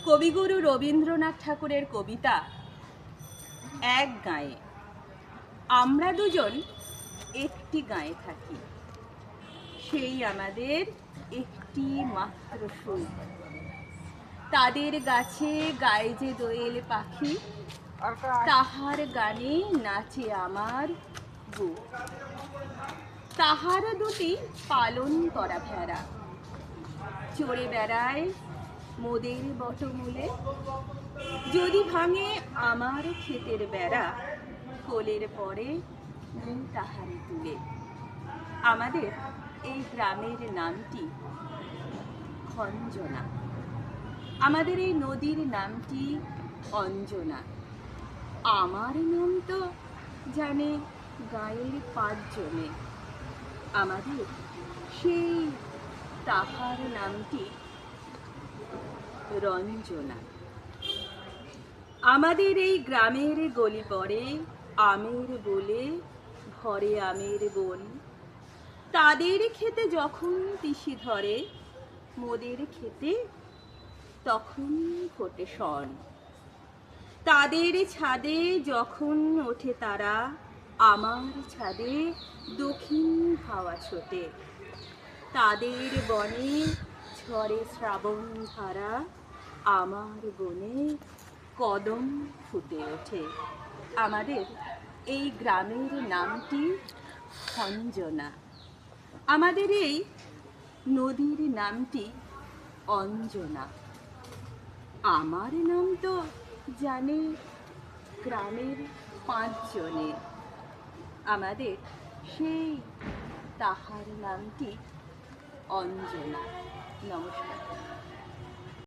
কবিগুরু রবীন্দ্রনাথ ঠাকুরের কবিতা এক গাঁয়ে। আমরা দুজন একটি গাঁয়ে থাকি, সেই আমাদের একটি মাত্র সুখ। তাদের গাছে গায়ে যে দোয়েল পাখি, তাহার গানে নাচে আমার বুক। তাহার দুটি পালন করা ভেড়া চড়ে বেড়ায় মোদের বটমূলে। যদি ভাঙে আমার ক্ষেতের বেড়া, কোলের পরে তাহারে তুলে। আমাদের এই গ্রামের নামটি খঞ্জনা, আমাদের এই নদীর নামটি অঞ্জনা। আমার নাম তো জানে গাঁয়ের 5 জনে, আমাদের সেই তাহার নামটি রঞ্জনা। আমাদের এই গ্রামের গলি পড়ে আমের বলে ভরে আমের বন। তাদের খেতে যখন তিসি ধরে, মোদের খেতে তখন ফোটে শন। তাদের ছাদে যখন ওঠে তারা, আমার ছাদে দক্ষিণ হাওয়া ছোটে। তাদের বনে ঝরে শ্রাবণ ধারা, আমার বনে কদম ফুটে ওঠে। আমাদের এই গ্রামের নামটি খঞ্জনা, আমাদের এই নদীর নামটি অঞ্জনা। আমার নাম তো জানে গ্রামের 5 জনে, আমাদের সেই তাহার নামটি অঞ্জনা। নমস্কার।